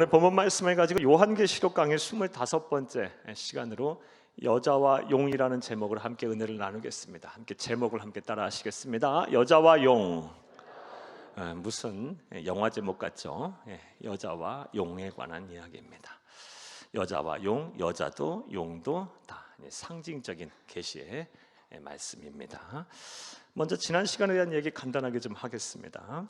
오늘 본문 말씀을 가지고 요한계시록 강의 25번째 시간으로 여자와 용이라는 제목을 함께 은혜를 나누겠습니다. 함께 제목을 함께 따라 하시겠습니다. 여자와 용. 무슨 영화 제목 같죠? 여자와 용에 관한 이야기입니다. 여자와 용, 여자도 용도 다 상징적인 계시의 말씀입니다. 먼저 지난 시간에 대한 얘기 간단하게 좀 하겠습니다.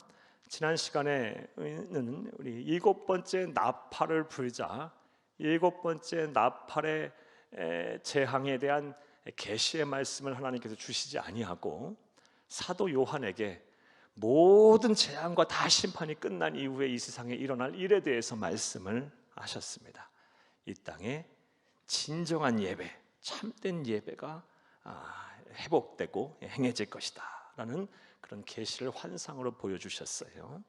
지난 시간에는 우리 7번째 나팔을 불자 7번째 나팔의 재앙에 대한 계시의 말씀을 하나님께서 주시지 아니하고 사도 요한에게 모든 재앙과 다 심판이 끝난 이후에 이 세상에 일어날 일에 대해서 말씀을 하셨습니다. 이 땅에 진정한 예배, 참된 예배가 회복되고 행해질 것이다 라는 그런 계시를 환상으로 보여주셨어요.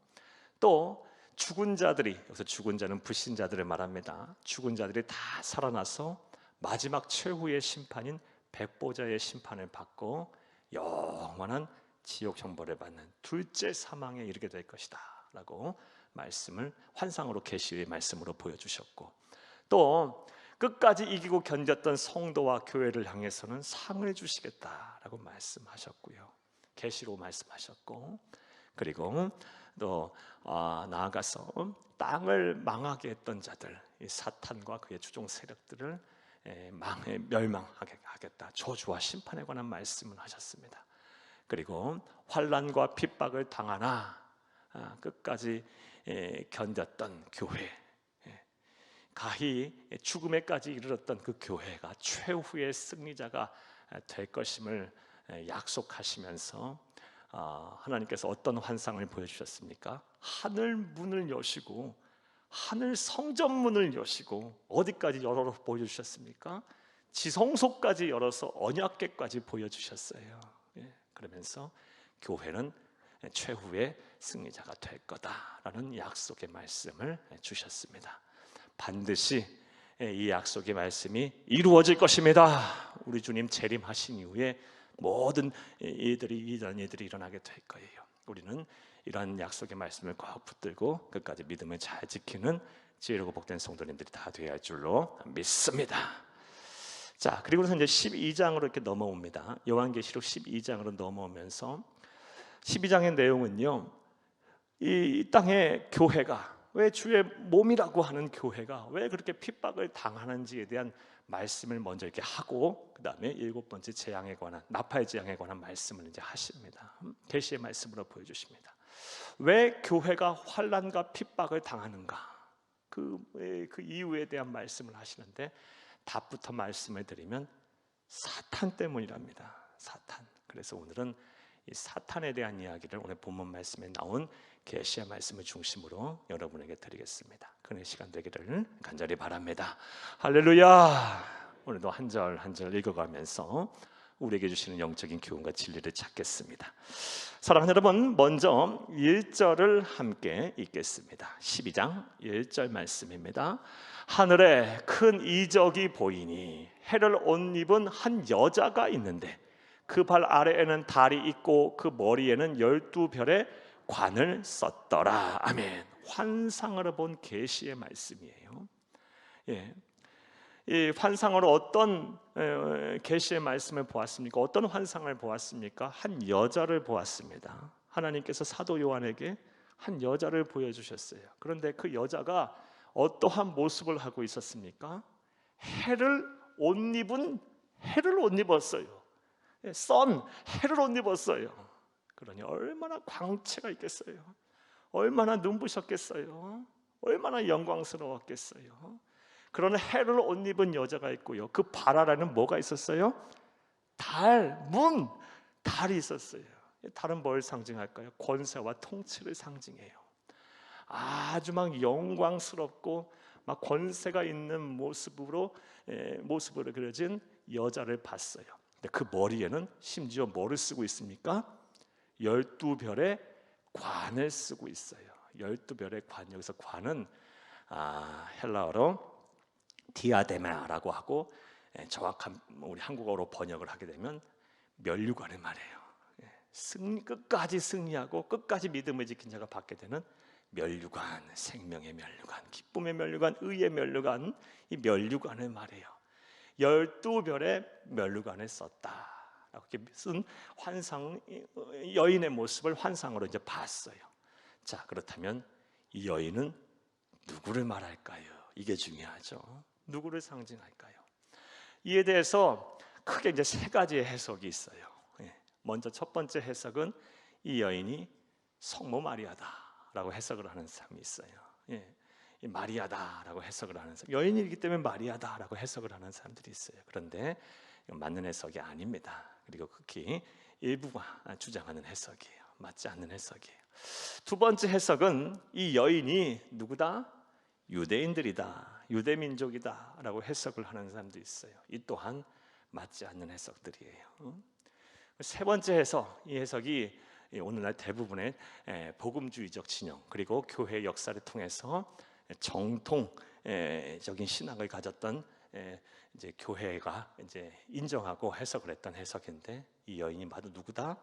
또 죽은 자들이, 여기서 죽은 자는 불신자들을 말합니다. 죽은 자들이 다 살아나서 마지막 최후의 심판인 백보자의 심판을 받고 영원한 지옥 형벌을 받는 둘째 사망에 이르게 될 것이다 라고 말씀을 환상으로 계시의 말씀으로 보여주셨고, 또 끝까지 이기고 견뎠던 성도와 교회를 향해서는 상을 주시겠다라고 말씀하셨고요. 계시로 말씀하셨고, 그리고 또 나아가서 땅을 망하게 했던 자들, 이 사탄과 그의 주종 세력들을 멸망하게 하겠다, 저주와 심판에 관한 말씀을 하셨습니다. 그리고 환난과 핍박을 당하나 끝까지 견뎠던 교회, 가히 죽음에까지 이르렀던 그 교회가 최후의 승리자가 될 것임을 약속하시면서 하나님께서 어떤 환상을 보여주셨습니까? 하늘 문을 여시고 하늘 성전 문을 여시고 어디까지 열어 보여주셨습니까? 지성소까지 열어서 언약궤까지 보여주셨어요. 그러면서 교회는 최후의 승리자가 될 거다라는 약속의 말씀을 주셨습니다. 반드시 이 약속의 말씀이 이루어질 것입니다. 우리 주님 재림하신 이후에 모든 이런 일들이 일어나게 될 거예요. 우리는 이러한 약속의 말씀을 꼭 붙들고 끝까지 믿음을 잘 지키는 지혜롭고 복된 성도님들이 다 되어야 할 줄로 믿습니다. 자, 그리고서 이제 12장으로 이렇게 넘어옵니다. 요한계시록 12장으로 넘어오면서 12장의 내용은요, 이 땅의 교회가 왜 주의 몸이라고 하는 교회가 왜 그렇게 핍박을 당하는지에 대한 말씀을 먼저 이렇게 하고, 그 다음에 7번째 재앙에 관한, 나팔 재앙에 관한 말씀을 이제 하십니다. 계시의 말씀으로 보여주십니다. 왜 교회가 환난과 핍박을 당하는가, 그 이유에 대한 말씀을 하시는데, 답부터 말씀을 드리면 사탄 때문이랍니다. 사탄. 그래서 오늘은 이 사탄에 대한 이야기를 오늘 본문 말씀에 나온 계시의 말씀을 중심으로 여러분에게 드리겠습니다. 그런 시간 되기를 간절히 바랍니다. 할렐루야. 오늘도 한 절 한 절 읽어가면서 우리에게 주시는 영적인 교훈과 진리를 찾겠습니다. 사랑하는 여러분, 먼저 1절을 함께 읽겠습니다. 12장 1절 말씀입니다. 하늘에 큰 이적이 보이니 해를 옷 입은 한 여자가 있는데 그 발 아래에는 달이 있고 그 머리에는 12별의 관을 썼더라. 아멘. 환상으로 본 계시의 말씀이에요. 이 환상으로 어떤 계시의 말씀을 보았습니까? 어떤 환상을 보았습니까? 한 여자를 보았습니다. 하나님께서 사도 요한에게 한 여자를 보여주셨어요. 그런데 그 여자가 어떠한 모습을 하고 있었습니까? 해를 옷 입었어요. 해를 옷 입었어요. 그러니 얼마나 광채가 있겠어요. 얼마나 눈부셨겠어요. 얼마나 영광스러웠겠어요. 그런 해를 옷 입은 여자가 있고요, 그 발 아래는 뭐가 있었어요? 달이 있었어요. 달은 뭘 상징할까요? 권세와 통치를 상징해요. 아주 막 영광스럽고 막 권세가 있는 모습으로 그려진 여자를 봤어요. 근데 그 머리에는 심지어 뭐를 쓰고 있습니까? 12별의 관을 쓰고 있어요. 12별의 관, 여기서 관은 헬라어로 디아데마라고 하고, 정확한 우리 한국어로 번역을 하게 되면 면류관을 말해요. 끝까지 승리하고 끝까지 믿음을 지킨 자가 받게 되는 면류관, 생명의 면류관, 기쁨의 면류관, 의의 면류관, 이 면류관을 말해요. 12별의 면류관을 썼다. 이렇게 쓴 환상, 여인의 모습을 환상으로 이제 봤어요. 자, 그렇다면 이 여인은 누구를 말할까요? 이게 중요하죠. 누구를 상징할까요? 이에 대해서 크게 이제 세 가지의 해석이 있어요. 먼저 첫 번째 해석은 이 여인이 성모 마리아다라고 해석을 하는 사람이 있어요. 이 마리아다라고 해석을 하는 사람, 여인이기 때문에 마리아다라고 해석을 하는 사람들이 있어요. 그런데 이건 맞는 해석이 아닙니다. 그리고 극히 일부가 주장하는 해석이에요. 맞지 않는 해석이에요. 두 번째 해석은 이 여인이 누구다? 유대인들이다, 유대민족이다라고 해석을 하는 사람도 있어요. 이 또한 맞지 않는 해석들이에요. 세 번째 해석, 이 해석이 오늘날 대부분의 복음주의적 진영 그리고 교회 역사를 통해서 정통적인 신학을 가졌던 이제 교회가 이제 인정하고 해석을 했던 해석인데, 이 여인이 바로 누구다?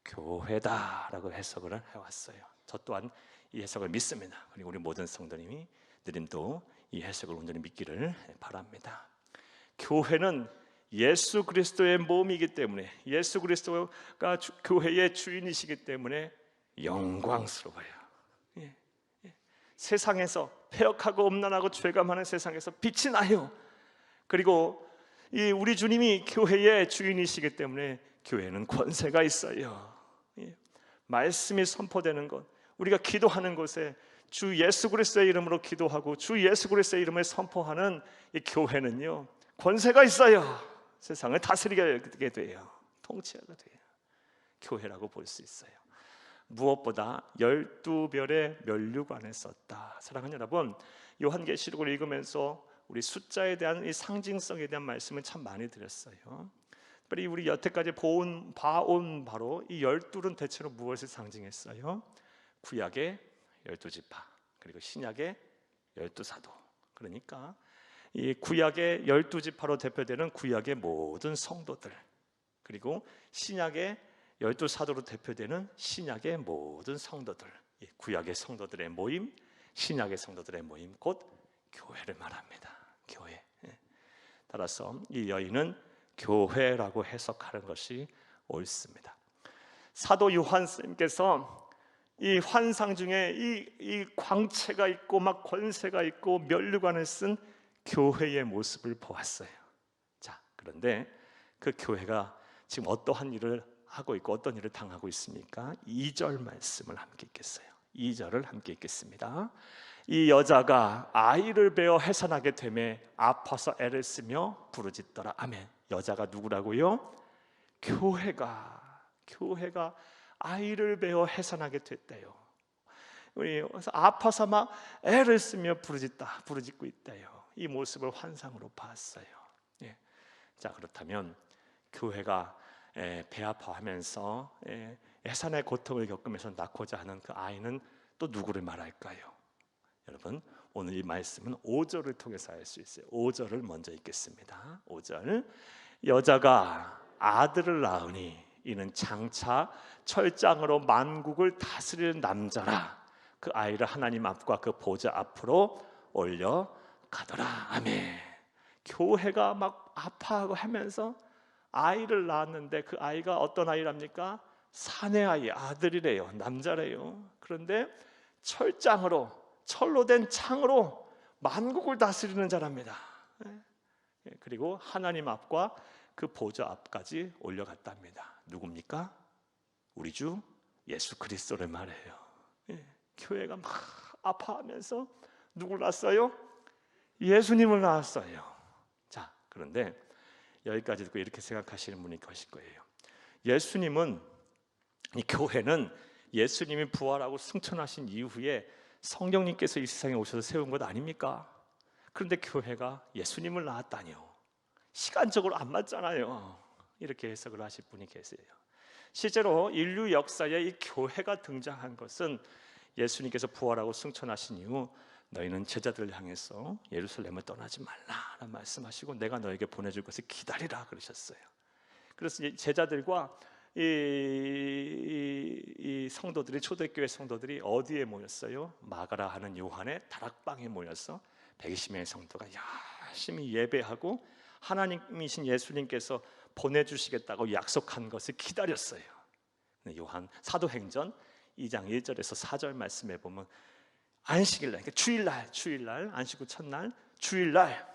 교회다라고 해석을 해왔어요. 저 또한 이 해석을 믿습니다. 그리고 우리 모든 성도님도 이 해석을 온전히 믿기를 바랍니다. 교회는 예수 그리스도의 몸이기 때문에, 예수 그리스도가 교회의 주인이시기 때문에 영광스러워요. 세상에서 패역하고 음란하고 죄가 많은 세상에서 빛이 나요. 그리고 우리 주님이 교회의 주인이시기 때문에 교회는 권세가 있어요. 말씀이 선포되는 것, 우리가 기도하는 곳에 주 예수 그리스도의 이름으로 기도하고 주 예수 그리스도의 이름을 선포하는 이 교회는요, 권세가 있어요. 세상을 다스리게 돼요. 통치하게 돼요. 교회라고 볼 수 있어요. 무엇보다 12별의 면류관을 썼다. 사랑하는 여러분, 요한계시록을 읽으면서 우리 숫자에 대한 이 상징성에 대한 말씀을 참 많이 드렸어요. 특별히 우리 여태까지 봐온 바로 이 12은 대체로 무엇을 상징했어요? 구약의 12지파, 그리고 신약의 12사도. 그러니까 이 구약의 12지파로 대표되는 구약의 모든 성도들, 그리고 신약의 12사도로 대표되는 신약의 모든 성도들, 구약의 성도들의 모임, 신약의 성도들의 모임, 곧 교회를 말합니다. 교회. 따라서 이 여인은 교회라고 해석하는 것이 옳습니다. 사도 요한님께서 이 환상 중에 이 광채가 있고 막 권세가 있고 면류관을 쓴 교회의 모습을 보았어요. 자, 그런데 그 교회가 지금 어떠한 일을 하고 있고 어떤 일을 당하고 있습니까? 2절 말씀을 함께 읽겠어요. 2절을 함께 읽겠습니다. 이 여자가 아이를 베어 해산하게 되매 아파서 애를 쓰며 부르짖더라. 아멘. 여자가 누구라고요? 교회가 아이를 베어 해산하게 됐대요. 그래서 아파서 막 애를 쓰며 부르짖고 있대요. 이 모습을 환상으로 봤어요. 자, 그렇다면 교회가 배 아파하면서 해산의 고통을 겪으면서 낳고자 하는 그 아이는 또 누구를 말할까요? 여러분, 오늘 이 말씀은 5절을 통해서 알 수 있어요. 5절을 먼저 읽겠습니다. 5절, 여자가 아들을 낳으니 이는 장차 철장으로 만국을 다스리는 남자라. 그 아이를 하나님 앞과 그 보좌 앞으로 올려가더라. 아멘. 교회가 막 아파하고 하면서 아이를 낳았는데 그 아이가 어떤 아이랍니까? 사내 아이, 아들이래요. 남자래요. 그런데 철로 된 창으로 만국을 다스리는 자랍니다. 그리고 하나님 앞과 그 보좌 앞까지 올려갔답니다. 누굽니까? 우리 주 예수 그리스도를 말해요. 교회가 막 아파하면서 누굴 낳았어요? 예수님을 낳았어요. 자, 그런데 여기까지 듣고 이렇게 생각하시는 분이 계실 거예요. 예수님은, 이 교회는 예수님이 부활하고 승천하신 이후에 성령님께서 이 세상에 오셔서 세운 것 아닙니까? 그런데 교회가 예수님을 낳았다니요. 시간적으로 안 맞잖아요. 이렇게 해석을 하실 분이 계세요. 실제로 인류 역사에 이 교회가 등장한 것은 예수님께서 부활하고 승천하신 이후 너희는 제자들을 향해서 예루살렘을 떠나지 말라라는 말씀하시고 내가 너에게 보내줄 것을 기다리라 그러셨어요. 그래서 제자들과 이 성도들이, 초대교회 성도들이 어디에 모였어요? 마가라 하는 요한의 다락방에 모여서 120명의 성도가 열심히 예배하고 하나님이신 예수님께서 보내주시겠다고 약속한 것을 기다렸어요. 요한 사도행전 2장 1절에서 4절 말씀에 보면 안식일날, 그러니까 주일날 안식 후 첫날 주일날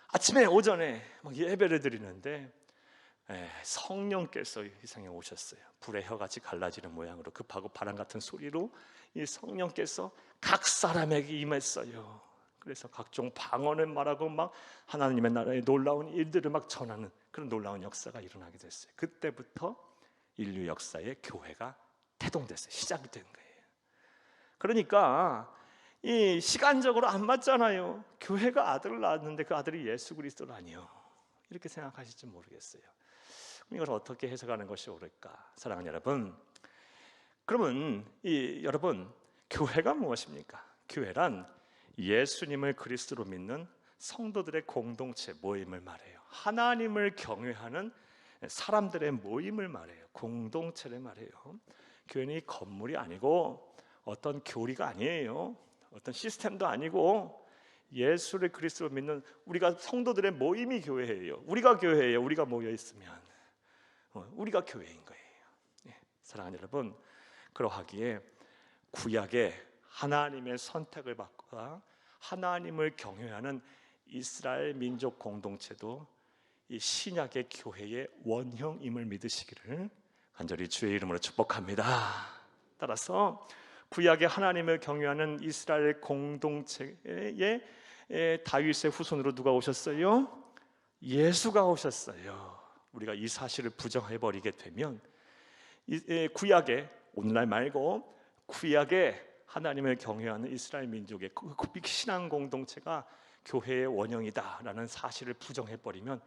아침에 오전에 막 예배를 드리는데 성령께서 이 세상에 오셨어요. 불의 혀같이 갈라지는 모양으로 급하고 바람 같은 소리로 이 성령께서 각 사람에게 임했어요. 그래서 각종 방언을 말하고 막 하나님의 나라의 놀라운 일들을 막 전하는 그런 놀라운 역사가 일어나게 됐어요. 그때부터 인류 역사의 교회가 태동됐어요. 시작이 된 거예요. 그러니까 이 시간적으로 안 맞잖아요. 교회가 아들을 낳았는데 그 아들이 예수 그리스도라니요. 이렇게 생각하실지 모르겠어요. 이걸 어떻게 해석하는 것이 옳을까? 사랑하는 여러분, 그러면 여러분, 교회가 무엇입니까? 교회란 예수님을 그리스도로 믿는 성도들의 공동체 모임을 말해요. 하나님을 경외하는 사람들의 모임을 말해요. 공동체를 말해요. 교회는 건물이 아니고 어떤 교리가 아니에요. 어떤 시스템도 아니고 예수를 그리스도로 믿는 우리가 성도들의 모임이 교회예요. 우리가 교회예요. 우리가 모여 있으면 우리가 교회인 거예요. 사랑하는 여러분, 그러하기에 구약의 하나님의 선택을 받고 하나님을 경외하는 이스라엘 민족 공동체도 이 신약의 교회의 원형임을 믿으시기를 간절히 주의 이름으로 축복합니다. 따라서 구약의 하나님을 경외하는 이스라엘 공동체의 다윗의 후손으로 누가 오셨어요? 예수가 오셨어요. 우리가 이 사실을 부정해버리게 되면 구약의, 오늘날 말고 구약의 하나님을 경외하는 이스라엘 민족의 신앙 공동체가 교회의 원형이다라는 사실을 부정해버리면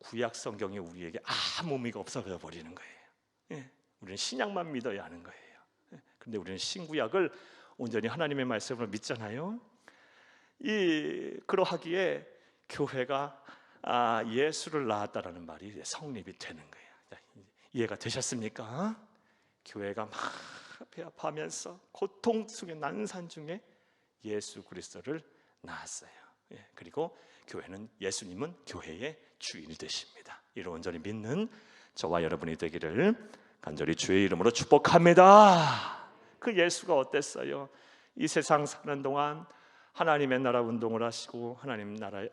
구약 성경이 우리에게 아무 의미가 없어져 버리는 거예요. 우리는 신약만 믿어야 하는 거예요. 그런데 우리는 신구약을 온전히 하나님의 말씀으로 믿잖아요. 그러하기에 교회가 예수를 낳았다라는 말이 성립이 되는 거예요. 이해가 되셨습니까? 교회가 막 배아파하면서 고통 속의 난산 중에 예수 그리스도를 낳았어요. 그리고 교회는, 예수님은 교회의 주인이 되십니다. 이를 온전히 믿는 저와 여러분이 되기를 간절히 주의 이름으로 축복합니다. 그 예수가 어땠어요? 이 세상 사는 동안 하나님의 나라 운동을 하시고 하나님 나라의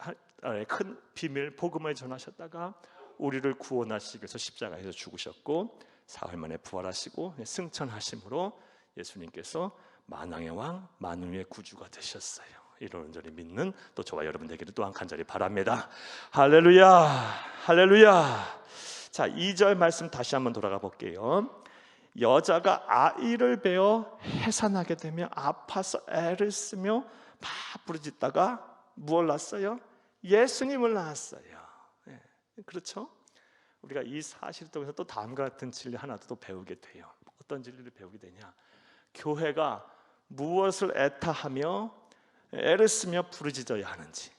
큰 비밀 복음을 전하셨다가 우리를 구원하시기 위해서 십자가에서 죽으셨고 사흘 만에 부활하시고 승천하심으로 예수님께서 만왕의 왕 만유의 구주가 되셨어요. 이를 온전히 믿는 또 저와 여러분 되기를 또한 간절히 바랍니다. 할렐루야, 할렐루야. 자, 2절 말씀 다시 한번 돌아가 볼게요. 여자가 아이를 베어 해산하게 되며 아파서 애를 쓰며 막 부르짖다가 무엇을 낳았어요? 예수님을 낳았어요. 그렇죠? 우리가 이 사실을 통해서 또 다음과 같은 진리 하나 또 배우게 돼요. 어떤 진리를 배우게 되냐? 교회가 무엇을 애타하며 애를 쓰며 부르짖어야 하는지.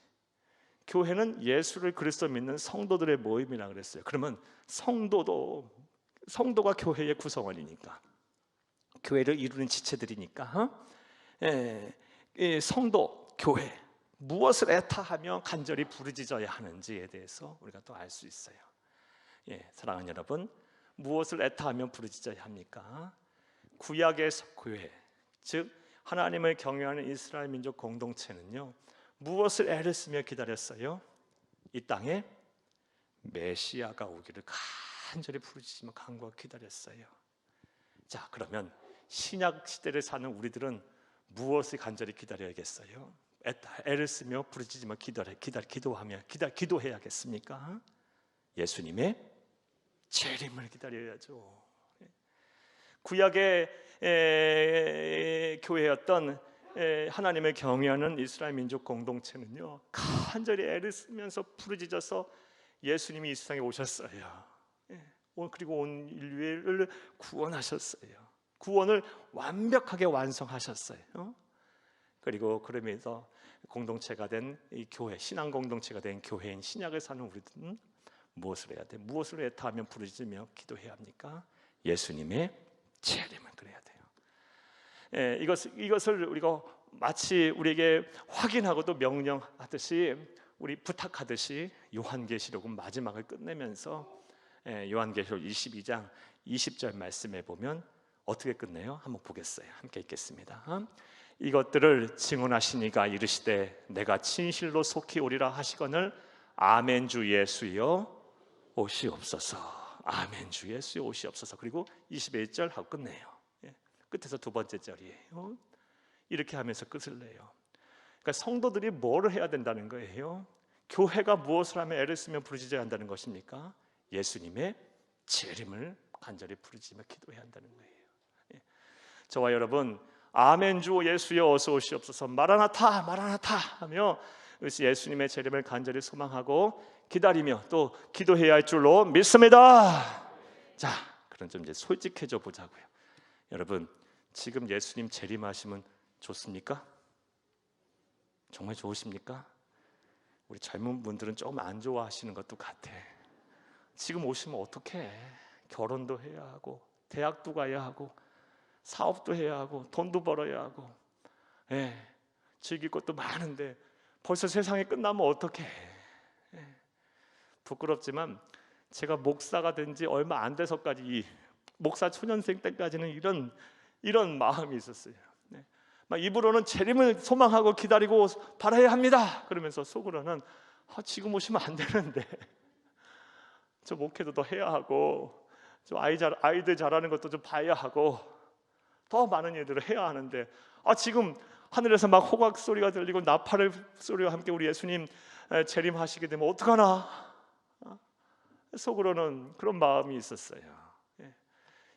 교회는 예수를 그리스도 믿는 성도들의 모임이라 그랬어요. 그러면 성도가 교회의 구성원이니까, 교회를 이루는 지체들이니까 성도, 교회 무엇을 애타하며 간절히 부르짖어야 하는지에 대해서 우리가 또 알 수 있어요. 사랑하는 여러분, 무엇을 애타하며 부르짖어야 합니까? 구약의 교회, 즉 하나님을 경외하는 이스라엘 민족 공동체는요, 무엇을 애를 쓰며 기다렸어요? 이 땅에 메시아가 오기를 간절히 부르짖으며 간구하고 기다렸어요. 자, 그러면 신약 시대를 사는 우리들은 무엇을 간절히 기다려야겠어요? 애를 쓰며 부르짖으며 기도해야겠습니까? 예수님의 재림을 기다려야죠. 구약의 교회였던 하나님을 경외하는 이스라엘 민족 공동체는요, 간절히 애를 쓰면서 부르짖어서 예수님이 이 세상에 오셨어요. 그리고 온 인류를 구원하셨어요. 구원을 완벽하게 완성하셨어요. 그리고 그러면서 공동체가 된 이 교회, 신앙 공동체가 된 교회인 신약을 사는 우리들은 무엇을 해야 돼? 무엇을 애타하며 부르짖으며 기도해야 합니까? 예수님의 재림을 그래야 돼요. 예, 이것을 우리가 마치 우리에게 확인하고도 명령하듯이, 우리 부탁하듯이 요한계시록은 마지막을 끝내면서 요한계시록 22장 20절 말씀에 보면 어떻게 끝내요? 한번 보겠어요. 함께 읽겠습니다. 이것들을 증언하시니가 이르시되 내가 진실로 속히 오리라 하시거늘 아멘 주 예수여 오시옵소서. 아멘 주 예수여 오시옵소서. 그리고 21절 하고 끝내요. 끝에서 두 번째 절이에요. 이렇게 하면서 끝을 내요. 그러니까 성도들이 뭘 해야 된다는 거예요? 교회가 무엇을 하며 애를 쓰며 부르짖어야 한다는 것입니까? 예수님의 재림을 간절히 부르짖으며 기도해야 한다는 거예요. 저와 여러분, 아멘 주 예수여 어서 오시옵소서, 마라나타 마라나타 하며 예수님의 재림을 간절히 소망하고 기다리며 또 기도해야 할 줄로 믿습니다. 자, 그럼 좀 이제 솔직해져 보자고요. 여러분, 지금 예수님 재림하시면 좋습니까? 정말 좋으십니까? 우리 젊은 분들은 조금 안 좋아하시는 것도 같아. 지금 오시면 어떡해? 결혼도 해야 하고 대학도 가야 하고 사업도 해야 하고 돈도 벌어야 하고, 즐길 것도 많은데 벌써 세상이 끝나면 어떡해? 부끄럽지만 제가 목사가 된 지 얼마 안 돼서까지, 이 목사 초년생 때까지는 이런 마음이 있었어요. 막 입으로는 재림을 소망하고 기다리고 바라야 합니다. 그러면서 속으로는 지금 오시면 안 되는데 저 목회도 더 해야 하고 저 아이들 자라는 것도 좀 봐야 하고 더 많은 일들을 해야 하는데 지금 하늘에서 막 호각 소리가 들리고 나팔 소리와 함께 우리 예수님 재림하시게 되면 어떡하나? 속으로는 그런 마음이 있었어요.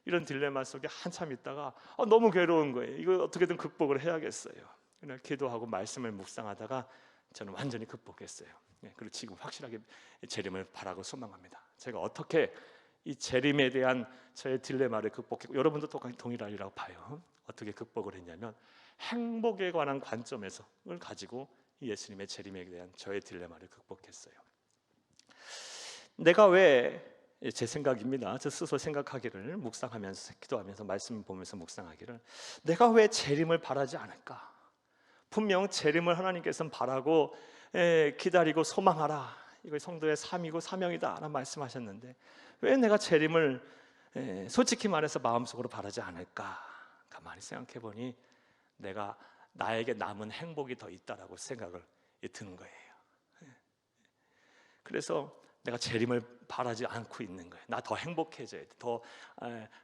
이런 딜레마 속에 한참 있다가 너무 괴로운 거예요. 이거 어떻게든 극복을 해야겠어요. 그냥 기도하고 말씀을 묵상하다가 저는 완전히 극복했어요. 그리고 지금 확실하게 재림을 바라고 소망합니다. 제가 어떻게 이 재림에 대한 저의 딜레마를 극복했고, 여러분도 똑같이 동일하리라고 봐요. 어떻게 극복을 했냐면 행복에 관한 관점에서 을 가지고 예수님의 재림에 대한 저의 딜레마를 극복했어요. 내가 왜, 제 생각입니다. 저 스스로 생각하기를, 묵상하면서 기도하면서 말씀 보면서 묵상하기를, 내가 왜 재림을 바라지 않을까? 분명 재림을 하나님께서는 바라고 기다리고 소망하라, 이거 성도의 삶이고 사명이다 라는 말씀하셨는데 왜 내가 재림을 솔직히 말해서 마음속으로 바라지 않을까? 가만히 생각해 보니 나에게 남은 행복이 더 있다라고 생각을 드는 거예요. 그래서 내가 재림을 바라지 않고 있는 거예요. 나 더 행복해져야 돼. 더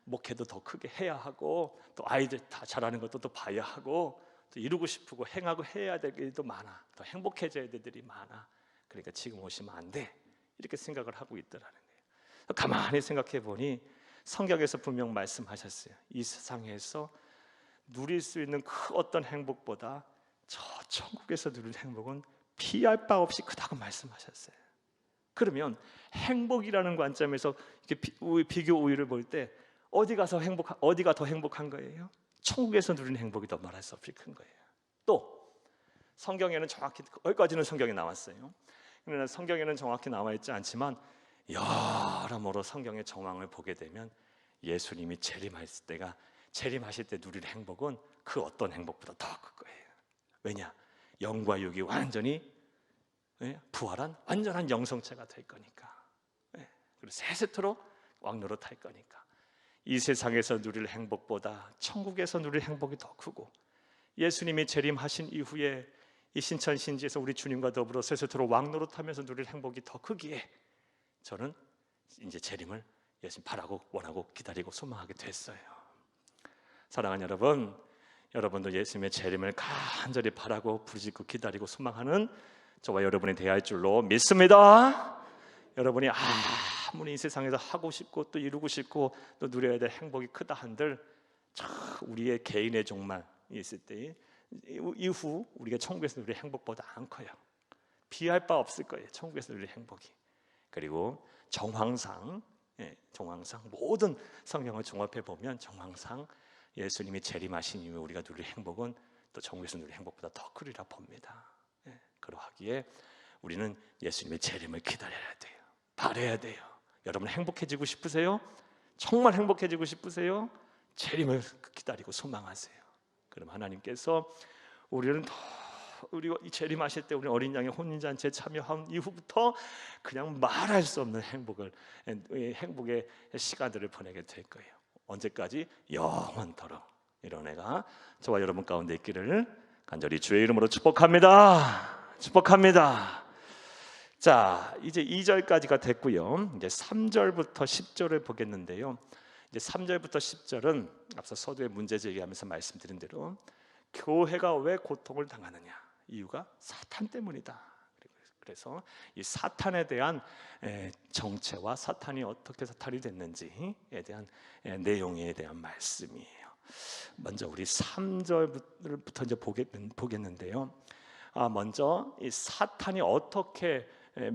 목회도 더 크게 해야 하고 또 아이들 다 자라는 것도 또 봐야 하고 또 이루고 싶고 행하고 해야 될 일도 많아. 더 행복해져야 될 일이 많아. 그러니까 지금 오시면 안 돼. 이렇게 생각을 하고 있더라는 거예요. 가만히 생각해 보니 성경에서 분명 말씀하셨어요. 이 세상에서 누릴 수 있는 그 어떤 행복보다 저 천국에서 누릴 행복은 비할 바 없이 크다고 말씀하셨어요. 그러면 행복이라는 관점에서 비교 우위를 볼 때 어디가 더 행복한 거예요? 천국에서 누리는 행복이 더 말할 수 없이 큰 거예요. 또 성경에는 정확히 여기까지는 성경에 나왔어요. 그러나 성경에는 정확히 나와 있지 않지만 여러모로 성경의 정황을 보게 되면 예수님이 재림하실 때 누릴 행복은 그 어떤 행복보다 더 클 거예요. 왜냐? 영과 육이 완전히 부활한 완전한 영성체가 될 거니까. 그리고 세세토록 왕노릇할 거니까. 이 세상에서 누릴 행복보다 천국에서 누릴 행복이 더 크고, 예수님이 재림하신 이후에 이 신천신지에서 우리 주님과 더불어 세세토록 왕노릇하면서 누릴 행복이 더 크기에 저는 이제 재림을 예수님 바라고 원하고 기다리고 소망하게 됐어요. 사랑하는 여러분, 여러분도 예수님의 재림을 간절히 바라고 부르짖고 기다리고 소망하는 저와 여러분이 되어야 할 줄로 믿습니다. 여러분이 아무리 이 세상에서 하고 싶고 또 이루고 싶고 또 누려야 될 행복이 크다 한들 우리의 개인의 종말이 있을 때 이후 우리가 천국에서 누릴 행복보다 안 커요. 비할 바 없을 거예요. 천국에서 누릴 행복이. 그리고 정황상 모든 성경을 종합해 보면 정황상 예수님이 재림하신 이후에 우리가 누릴 행복은 또 천국에서 누릴 행복보다 더 크리라 봅니다. 그러하기에 우리는 예수님의 재림을 기다려야 돼요. 바라야 돼요. 여러분 행복해지고 싶으세요? 정말 행복해지고 싶으세요? 재림을 기다리고 소망하세요. 그럼 하나님께서 우리는 우리 재림하실 때 우리 어린 양의 혼인잔치에 참여한 이후부터 그냥 말할 수 없는 행복의 시간들을 보내게 될 거예요. 언제까지? 영원토록. 이런 애가 저와 여러분 가운데 있기를 간절히 주의 이름으로 축복합니다. 축복합니다. 자, 이제 2절까지가 됐고요. 이제 3절부터 10절을 보겠는데요. 이제 3절부터 10절은 앞서 서두에 문제 제기하면서 말씀드린 대로 교회가 왜 고통을 당하느냐, 이유가 사탄 때문이다. 그래서 이 사탄에 대한 정체와 사탄이 어떻게 사탄이 됐는지에 대한 내용에 대한 말씀이에요. 먼저 우리 3절부터 이제 보겠는데요. 먼저 이 사탄이 어떻게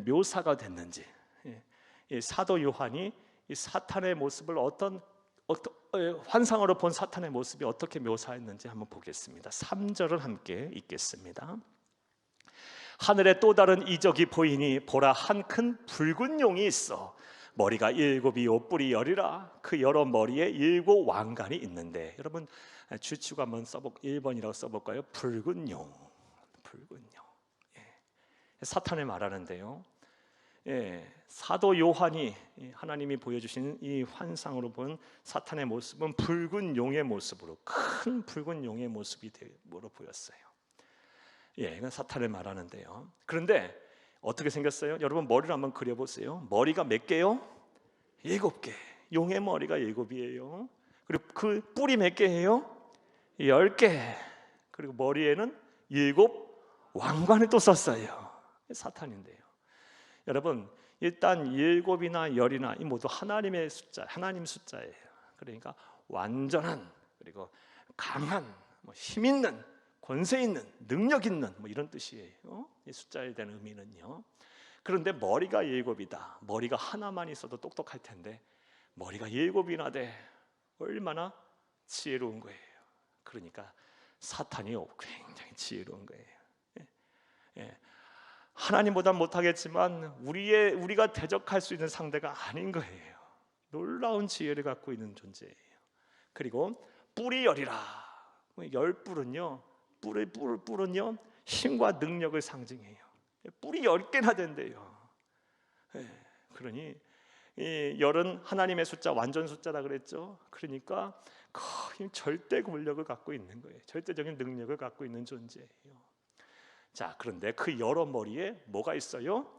묘사가 됐는지, 이 사도 요한이 이 사탄의 모습을 어떤 환상으로 본 사탄의 모습이 어떻게 묘사했는지 한번 보겠습니다. 3절을 함께 읽겠습니다. 하늘에 또 다른 이적이 보이니 보라, 한 큰 붉은 용이 있어 머리가 7이요 뿔이 10이라. 그 여러 머리에 7 왕관이 있는데, 여러분 주치고 한번 1번이라고 써볼까요? 붉은 용, 붉은 용. 사탄을 말하는데요. 사도 요한이 하나님이 보여주신 이 환상으로 본 사탄의 모습은 붉은 용의 모습으로, 큰 붉은 용의 모습이 되므로 보였어요. 이건 사탄을 말하는데요. 그런데 어떻게 생겼어요? 여러분 머리를 한번 그려보세요. 머리가 몇 개요? 7개. 용의 머리가 7이에요. 그리고 그 뿔이 몇 개예요? 10개. 그리고 머리에는 7 왕관을 또 썼어요. 사탄인데요. 여러분 일단 7이나 10이나 이 모두 하나님의 숫자, 하나님 숫자예요. 그러니까 완전한, 그리고 강한, 힘 있는, 권세 있는, 능력 있는, 이런 뜻이에요. 이 숫자에 대한 의미는요. 그런데 머리가 7이다. 머리가 하나만 있어도 똑똑할 텐데 머리가 7이나 돼. 얼마나 지혜로운 거예요. 그러니까 사탄이 굉장히 지혜로운 거예요. 하나님보다 못하겠지만 우리가 대적할 수 있는 상대가 아닌 거예요. 놀라운 지혜를 갖고 있는 존재예요. 그리고 뿔이 10이라. 10뿔은요, 뿔은요 힘과 능력을 상징해요. 뿔이 10개나 된대요. 그러니 이 10은 하나님의 숫자, 완전 숫자라 그랬죠. 그러니까 거의 절대 권력을 갖고 있는 거예요. 절대적인 능력을 갖고 있는 존재예요. 자, 그런데 그 여러 머리에 뭐가 있어요?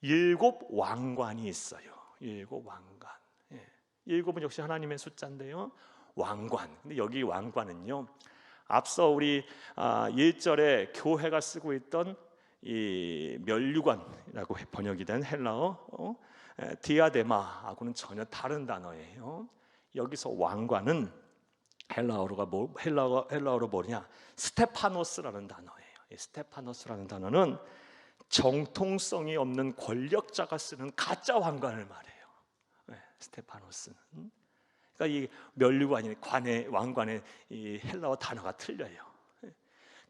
7 왕관이 있어요. 7 왕관. 7은 역시 하나님의 숫자인데요. 왕관. 근데 여기 왕관은요, 앞서 우리 1절에 교회가 쓰고 있던 이 멸류관이라고 번역이 된 헬라어 디아데마하고는 전혀 다른 단어예요. 여기서 왕관은 헬라어로 뭐냐? 스테파노스라는 단어예요. 스테파노스라는 단어는 정통성이 없는 권력자가 쓰는 가짜 왕관을 말해요. 스테파노스는. 그러니까 이 멸류관이 왕관의 이 헬라어 단어가 틀려요.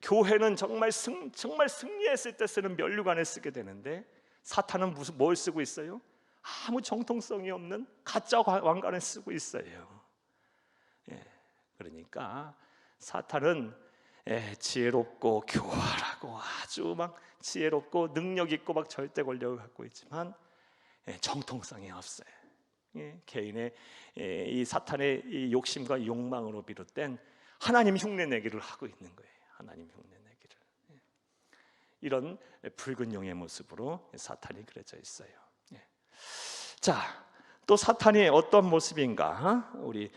교회는 정말 승리했을 때 쓰는 멸류관을 쓰게 되는데, 사탄은 뭘 쓰고 있어요? 아무 정통성이 없는 가짜 왕관을 쓰고 있어요. 그러니까 사탄은 지혜롭고 교활하고 아주 막 지혜롭고 능력 있고 막 절대 권력을 갖고 있지만 정통성이 없어요. 개인의 이 사탄의 이 욕심과 욕망으로 비롯된 하나님 흉내내기를 하고 있는 거예요. 하나님 흉내내기를. 이런 붉은 용의 모습으로 사탄이 그려져 있어요. 자, 또 사탄이 어떤 모습인가? 우리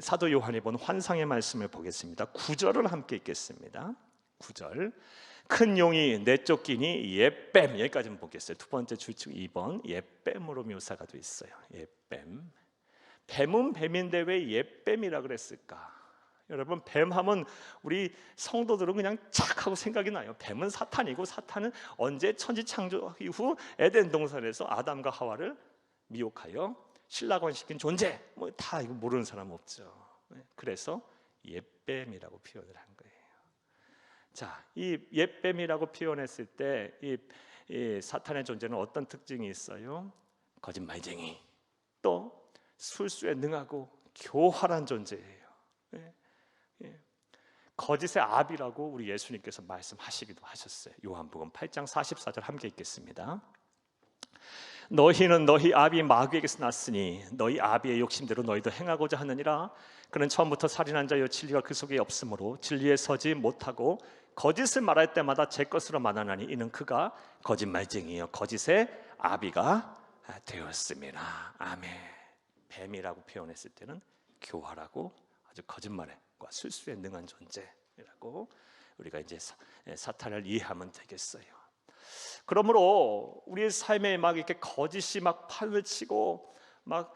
사도 요한이 본 환상의 말씀을 보겠습니다. 9절을 함께 읽겠습니다. 9절. 큰 용이 내쫓기니 옛뱀. 여기까지는 보겠어요. 두 번째 줄칙 2번 옛뱀으로 묘사가 되어 있어요. 옛뱀. 뱀은 뱀인데 왜 옛뱀이라 그랬을까? 여러분, 뱀하면 우리 성도들은 그냥 착 하고 생각이 나요. 뱀은 사탄이고, 사탄은 언제 천지창조 이후 에덴 동산에서 아담과 하와를 미혹하여 신라곤시킨 존재. 다 이거 모르는 사람 없죠. 그래서 옛뱀이라고 표현을 한 거예요. 자, 이 옛뱀이라고 표현했을 때 이 사탄의 존재는 어떤 특징이 있어요? 거짓말쟁이, 또 술수에 능하고 교활한 존재예요. 예, 예. 거짓의 아비라고 우리 예수님께서 말씀하시기도 하셨어요. 요한복음 8장 44절 함께 읽겠습니다. 너희는 너희 아비 마귀에게서 났으니 너희 아비의 욕심대로 너희도 행하고자 하느니라. 그는 처음부터 살인한 자여 진리가 그 속에 없으므로 진리에 서지 못하고 거짓을 말할 때마다 제 것으로 말하나니 이는 그가 거짓말쟁이요 거짓의 아비가 되었습니다. 아멘. 뱀이라고 표현했을 때는 교활하고 아주 거짓말과 술수에 능한 존재라고 우리가 이제 사탄을 이해하면 되겠어요. 그러므로 우리의 삶에 막 이렇게 거짓이 막 판을 치고 막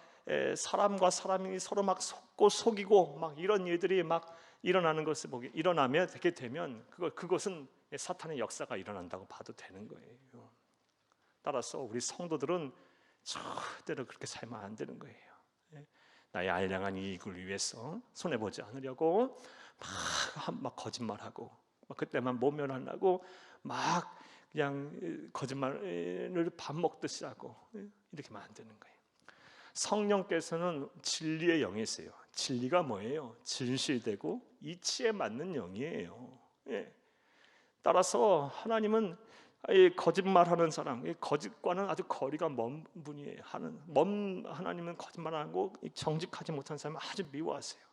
사람과 사람이 서로 막 속고 속이고 막 이런 일들이 막 일어나는 것을 보게 일어나면 되게 되면 그것은 사탄의 역사가 일어난다고 봐도 되는 거예요. 따라서 우리 성도들은 절대로 그렇게 살면 안 되는 거예요. 나의 알량한 이익을 위해서 손해 보지 않으려고 막 거짓말하고 막 그때만 모면하려고 막 그냥 거짓말을 밥 먹듯이 하고 이렇게 하면 안 되는 거예요. 성령께서는 진리의 영이세요. 진리가 뭐예요? 진실되고 이치에 맞는 영이에요. 예. 따라서 하나님은 거짓말하는 사람, 거짓과는 아주 거리가 먼 분이에요. 하나님은 거짓말하고 정직하지 못한 사람을 아주 미워하세요.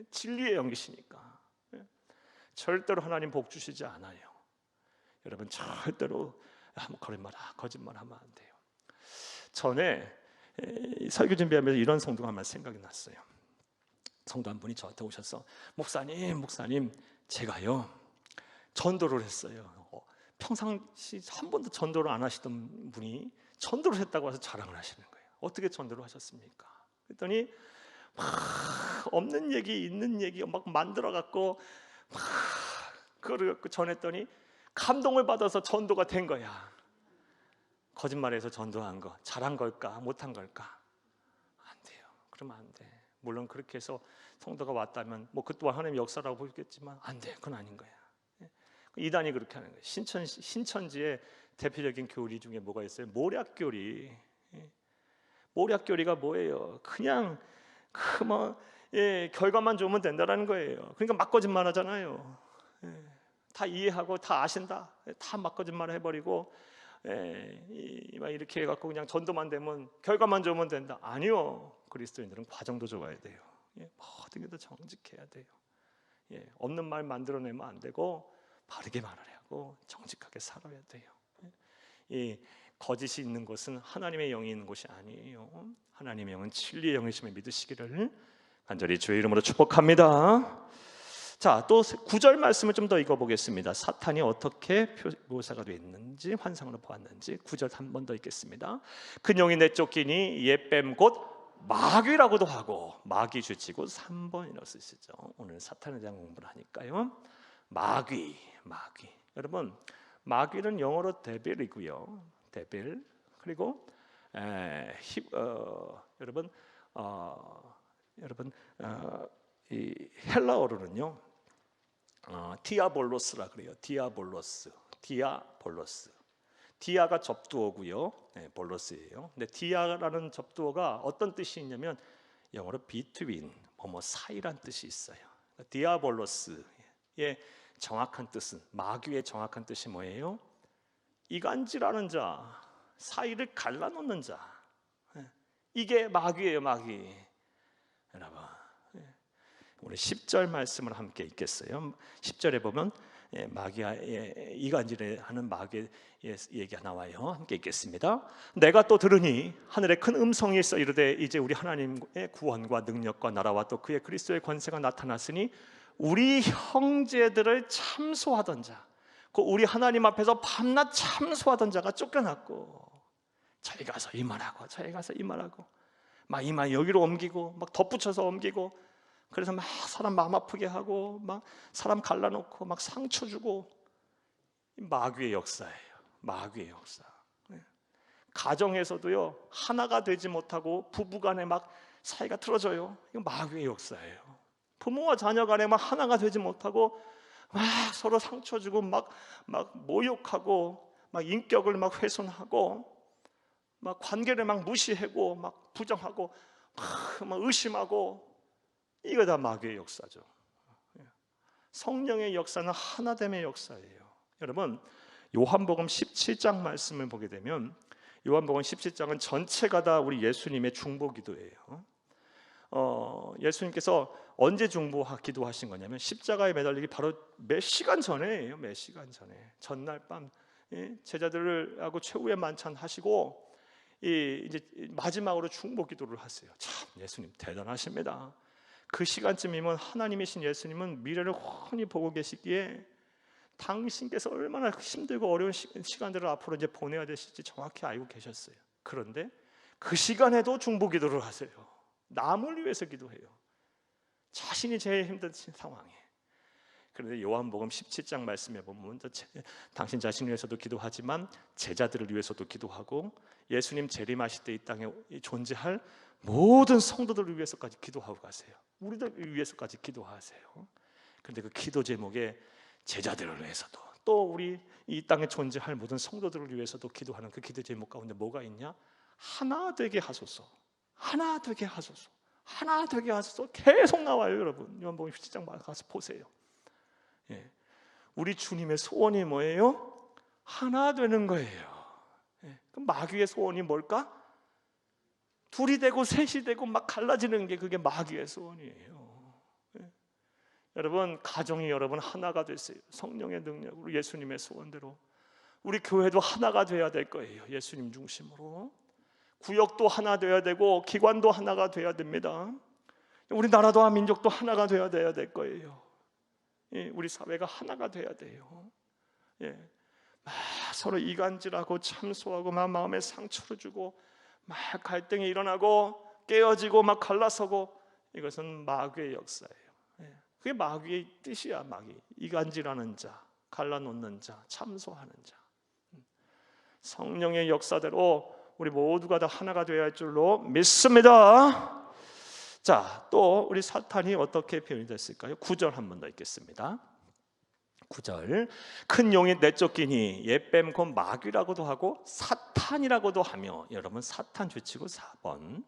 진리의 영이시니까 절대로 하나님 복 주시지 않아요. 여러분 절대로 거짓말하면 안 돼요. 전에 설교 준비하면서 이런 성도가 한 번 생각이 났어요. 성도 한 분이 저한테 오셔서 목사님 제가요 전도를 했어요. 평상시 한 번도 전도를 안 하시던 분이 전도를 했다고 해서 자랑을 하시는 거예요. 어떻게 전도를 하셨습니까? 그랬더니 막 없는 얘기 있는 얘기 막 만들어 갖고 막 그걸 전했더니 감동을 받아서 전도가 된 거야. 거짓말해서 전도한 거 잘한 걸까 못한 걸까? 안 돼요. 그러면 안 돼. 물론 그렇게 해서 성도가 왔다면 뭐 그 또한 하나님의 역사라고 보겠지만 안 돼. 그건 아닌 거야. 이단이 그렇게 하는 거예요. 신천지의 대표적인 교리 중에 뭐가 있어요? 모략교리. 모략교리가 뭐예요? 그냥 결과만 좋으면 된다라는 거예요. 그러니까 막 거짓말 하잖아요. 다 이해하고 다 아신다. 다 막 거짓말 해버리고 막 이렇게 해갖고 그냥 전도만 되면 결과만 좋으면 된다. 아니요. 그리스도인들은 과정도 좋아야 돼요. 모든 게 다 정직해야 돼요. 없는 말 만들어내면 안 되고 바르게 말을 하고 정직하게 살아야 돼요. 이 거짓이 있는 곳은 하나님의 영이 있는 곳이 아니에요. 하나님의 영은 진리의 영이심을 믿으시기를 간절히 주의 이름으로 축복합니다. 자, 또 9절 말씀을 좀 더 읽어보겠습니다. 사탄이 어떻게 묘사가 되어 있는지 환상으로 보았는지 9절 한 번 더 읽겠습니다. 큰 영이 내쫓기니 옛뱀 곧 마귀라고도 하고 마귀 주치고 3번이라고 쓰시죠. 오늘 사탄에 대한 공부를 하니까요. 마귀. 여러분 마귀는 영어로 데빌이고요. 데빌. 그리고 이 헬라어로는요 디아볼로스라 그래요. 디아볼로스. 디아가 접두어고요. 볼로스예요. 근데 디아라는 접두어가 어떤 뜻이 있냐면 영어로 between, 사이란 뜻이 있어요. 디아볼로스의 정확한 뜻은 마귀의 정확한 뜻이 뭐예요? 이간질하는 자, 사이를 갈라놓는 자. 이게 마귀예요, 마귀. 여러분. 우리 10절 말씀을 함께 읽겠어요. 10절에 보면 마귀의 이간질하는 마귀의 얘기가 나와요. 함께 읽겠습니다. 내가 또 들으니 하늘에 큰 음성이 있어 이르되 이제 우리 하나님의 구원과 능력과 나라와 또 그의 그리스도의 권세가 나타났으니 우리 형제들을 참소하던 자, 그 우리 하나님 앞에서 밤낮 참소하던 자가 쫓겨났고 저희 가서 이 말하고 저희 가서 이 말하고 막 이 말 여기로 옮기고 막 덧붙여서 옮기고 그래서 막 사람 마음 아프게 하고 막 사람 갈라놓고 막 상처 주고 마귀의 역사예요. 마귀의 역사. 가정에서도요 하나가 되지 못하고 부부간에 막 사이가 틀어져요. 이거 마귀의 역사예요. 부모와 자녀 간에 막 하나가 되지 못하고 막 서로 상처 주고 막 모욕하고 막 인격을 막 훼손하고 막 관계를 막 무시하고 막 부정하고 막 의심하고, 이거 다 마귀의 역사죠. 성령의 역사는 하나됨의 역사예요. 여러분, 요한복음 17장 말씀을 보게 되면, 요한복음 17장은 전체가 다 우리 예수님의 중보기도예요. 예수님께서 언제 기도하신 거냐면 십자가에 매달리기 바로 몇 시간 전에예요. 몇 시간 전에, 전날 밤 제자들을 하고 최후의 만찬 하시고 이제 마지막으로 중보기도를 하세요. 참 예수님 대단하십니다. 그 시간쯤이면 하나님이신 예수님은 미래를 훤히 보고 계시기에 당신께서 얼마나 힘들고 어려운 시간들을 앞으로 이제 보내야 되실지 정확히 알고 계셨어요. 그런데 그 시간에도 중보기도를 하세요. 남을 위해서 기도해요. 자신이 제일 힘든 상황에. 그런데 요한복음 17장 말씀에 보면 당신 자신을 위해서도 기도하지만 제자들을 위해서도 기도하고 예수님 재림하실 때 이 땅에 존재할 모든 성도들을 위해서까지 기도하고 가세요. 우리들 위해서까지 기도하세요. 그런데 그 기도 제목에 제자들을 위해서도, 또 우리 이 땅에 존재할 모든 성도들을 위해서도 기도하는 그 기도 제목 가운데 뭐가 있냐? 하나 되게 하소서, 하나 되게 하소서, 하나 되게 하소서. 계속 나와요. 여러분, 요한복음 17장 가서 보세요. 우리 주님의 소원이 뭐예요? 하나 되는 거예요. 그럼 마귀의 소원이 뭘까? 둘이 되고 셋이 되고 막 갈라지는 게, 그게 마귀의 소원이에요. 여러분, 가정이 여러분 하나가 됐어요. 성령의 능력으로, 예수님의 소원대로 우리 교회도 하나가 돼야 될 거예요. 예수님 중심으로. 구역도 하나 돼야 되고 기관도 하나가 돼야 됩니다. 우리 나라도 민족도 하나가 돼야 될 거예요. 우리 사회가 하나가 돼야 돼요. 막 서로 이간질하고 참소하고 막 마음에 상처를 주고 막 갈등이 일어나고 깨어지고 막 갈라서고, 이것은 마귀의 역사예요. 그게 마귀의 뜻이야. 마귀, 이간질하는 자, 갈라놓는 자, 참소하는 자. 성령의 역사대로 우리 모두가 다 하나가 되어야 할 줄로 믿습니다. 자, 또 우리 사탄이 어떻게 표현이 됐을까요? 9절 한 번 더 읽겠습니다. 9절, 큰 용이 내쫓기니 옛뱀 곧 마귀라고도 하고 사탄이라고도 하며. 여러분, 사탄 주치고 4번.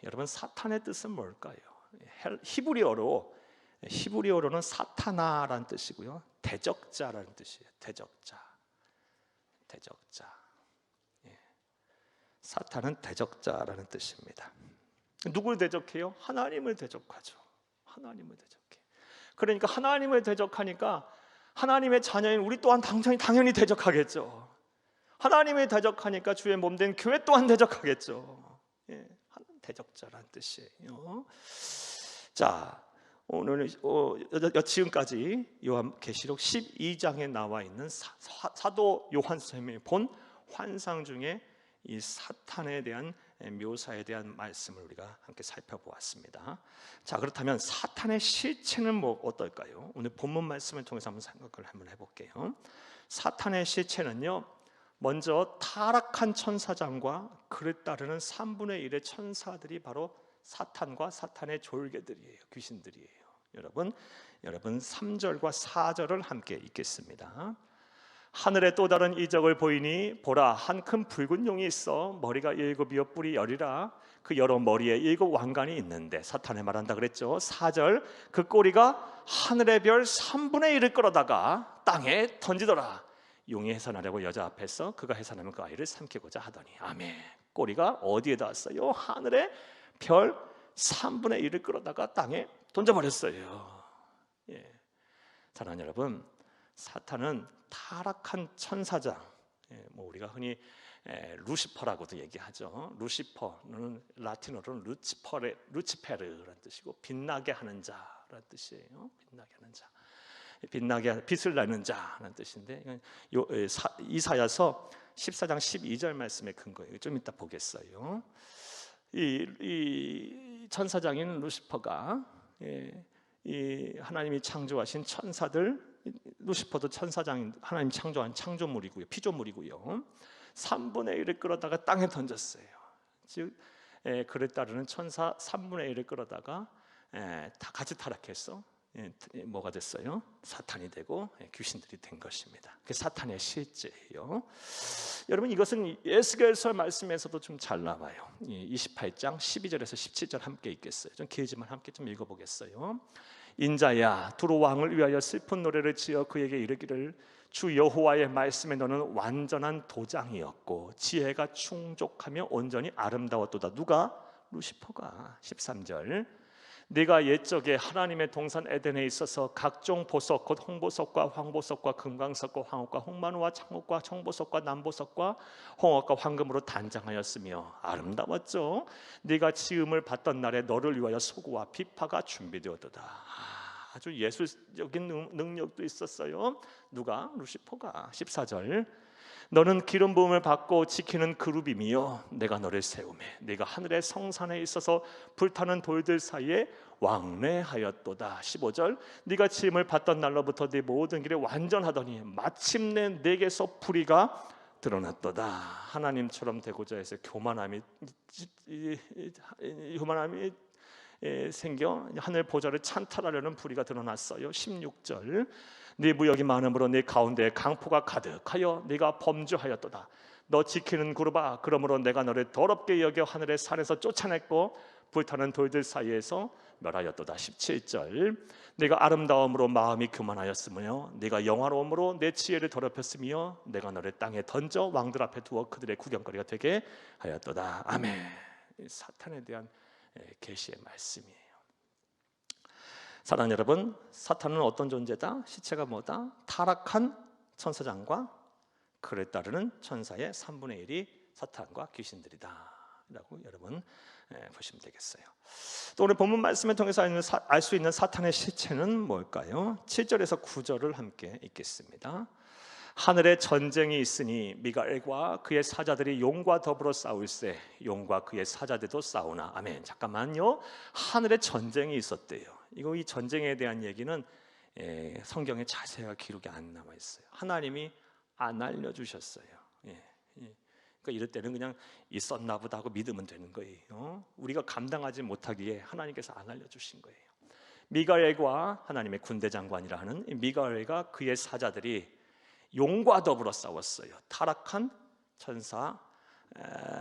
여러분, 사탄의 뜻은 뭘까요? 히브리어로는 사타나라는 뜻이고요, 대적자라는 뜻이에요. 대적자. 사탄은 대적자라는 뜻입니다. 누굴 대적해요? 하나님을 대적하죠. 하나님을 대적해. 그러니까 하나님을 대적하니까 하나님의 자녀인 우리 또한 당연히 대적하겠죠. 하나님을 대적하니까 주의 몸된 교회 또한 대적하겠죠. 대적자라는 뜻이에요. 자, 오늘 지금까지 요한계시록 12장에 나와 있는 사도 요한 선생님이 본 환상 중에 이 사탄에 대한 묘사에 대한 말씀을 우리가 함께 살펴보았습니다. 자, 그렇다면 사탄의 실체는 어떨까요? 오늘 본문 말씀을 통해서 한번 생각을 해볼게요. 사탄의 실체는요, 먼저 타락한 천사장과 그를 따르는 3분의 1의 천사들이 바로 사탄과 사탄의 졸개들이에요. 귀신들이에요. 여러분 3절과 4절을 함께 읽겠습니다. 하늘에 또 다른 이적을 보이니 보라, 한 큰 붉은 용이 있어 머리가 7이요 뿔이 10이라. 그 여러 머리에 7 왕관이 있는데, 사탄을 말한다 그랬죠. 4절, 그 꼬리가 하늘의 별 3분의 1을 끌어다가 땅에 던지더라. 용이 해산하려고 여자 앞에서 그가 해산하면 그 아이를 삼키고자 하더니. 아멘. 꼬리가 어디에 닿았어요? 하늘의 별 3분의 1을 끌어다가 땅에 던져버렸어요. 사랑하는 여러분, 사탄은 타락한 천사장, 우리가 흔히 루시퍼라고도 얘기하죠. 루시퍼는 라틴어로는 루치페르라는 뜻이고 빛나게 하는 자라는 뜻이에요. 빛나게 하는 자, 빛을 내는 자라는 뜻인데, 이사야서 14장 12절 말씀에 근거예요. 좀 이따 보겠어요. 이 천사장인 루시퍼가 이 하나님이 창조하신 천사들, 루시퍼도 천사장인 하나님 창조한 창조물이고요, 피조물이고요. 3분의 1을 끌어다가 땅에 던졌어요. 즉 그를 따르는 천사 3분의 1을 끌어다가 다 같이 타락했어. 뭐가 됐어요? 사탄이 되고 귀신들이 된 것입니다. 그게 사탄의 실제예요. 여러분, 이것은 에스겔서 말씀에서도 좀 잘 나와요. 28장 12절에서 17절 함께 읽겠어요. 좀 길지만 함께 좀 읽어보겠어요. 인자야, 두로 왕을 위하여 슬픈 노래를 지어 그에게 이르기를 주 여호와의 말씀에 너는 완전한 도장이었고 지혜가 충족하며 온전히 아름다웠도다. 누가? 루시퍼가. 13절 네가 옛적에 하나님의 동산 에덴에 있어서 각종 보석 곧 홍보석과 황보석과 금광석과 황옥과 홍만우와 창옥과 청보석과 남보석과 홍옥과 황금으로 단장하였으며 아름다웠죠. 네가 지음을 받던 날에 너를 위하여 소고와 비파가 준비되었도다. 아주 예술적인 능력도 있었어요. 누가? 루시퍼가. 14절 너는 기름 부음을 받고 지키는 그룹이며 내가 너를 세우매 네가 하늘의 성산에 있어서 불타는 돌들 사이에 왕래하였도다. 15절 네가 지음을 받던 날로부터 네 모든 길에 완전하더니 마침내 내게서 불의가 드러났도다. 하나님처럼 되고자 해서 교만함이 생겨 하늘 보좌를 찬탈하려는 불의가 드러났어요. 16절 네 무역이 많음으로 네 가운데에 강포가 가득하여 네가 범죄하였도다. 너 지키는 그룹아, 그러므로 내가 너를 더럽게 여겨 하늘의 산에서 쫓아냈고 불타는 돌들 사이에서 멸하였도다. 17절 네가 아름다움으로 마음이 교만하였으며 네가 영화로움으로 내 지혜를 더럽혔으며 내가 너를 땅에 던져 왕들 앞에 두어 그들의 구경거리가 되게 하였도다. 아멘. 사탄에 대한 계시의 말씀이에요. 사랑하는 여러분, 사탄은 어떤 존재다? 시체가 뭐다? 타락한 천사장과 그를 따르는 천사의 3분의 1이 사탄과 귀신들이다 라고 여러분 보시면 되겠어요. 또 오늘 본문 말씀을 통해서 알 수 있는 사탄의 실체는 뭘까요? 7절에서 9절을 함께 읽겠습니다. 하늘에 전쟁이 있으니 미가엘과 그의 사자들이 용과 더불어 싸울세 용과 그의 사자들도 싸우나. 아멘. 잠깐만요. 하늘에 전쟁이 있었대요. 이 전쟁에 대한 얘기는 성경에 자세하게 기록이 안 남아 있어요. 하나님이 안 알려주셨어요. 그러니까 이럴 때는 그냥 있었나 보다 하고 믿으면 되는 거예요. 우리가 감당하지 못하기에 하나님께서 안 알려주신 거예요. 미가엘과 하나님의 군대 장관이라 하는 미가엘과 그의 사자들이 용과 더불어 싸웠어요. 타락한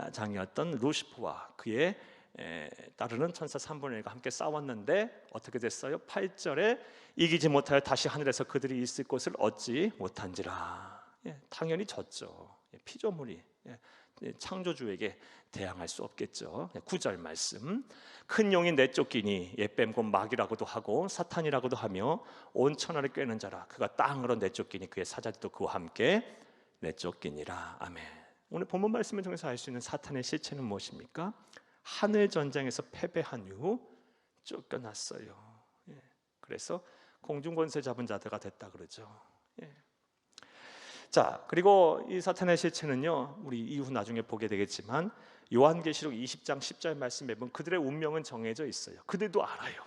천사장이었던 루시퍼와 그의 따르는 천사 3분의 1과 함께 싸웠는데 어떻게 됐어요? 8절에 이기지 못하여 다시 하늘에서 그들이 있을 곳을 얻지 못한지라. 당연히 졌죠. 피조물이 창조주에게 대항할 수 없겠죠. 9절 말씀 큰 용이 내쫓기니 옛뱀 곧 마귀라고도 하고 사탄이라고도 하며 온 천하를 꿰는 자라. 그가 땅으로 내쫓기니 그의 사자들도 그와 함께 내쫓기니라. 아멘. 오늘 본문 말씀을 통해서 알 수 있는 사탄의 실체는 무엇입니까? 하늘 전쟁에서 패배한 이후 쫓겨났어요. 그래서 공중 권세 잡은 자들가 됐다 그러죠. 자, 그리고 이 사탄의 실체는요, 우리 이후 나중에 보게 되겠지만 요한계시록 20장 10절 말씀에 보면 그들의 운명은 정해져 있어요. 그들도 알아요.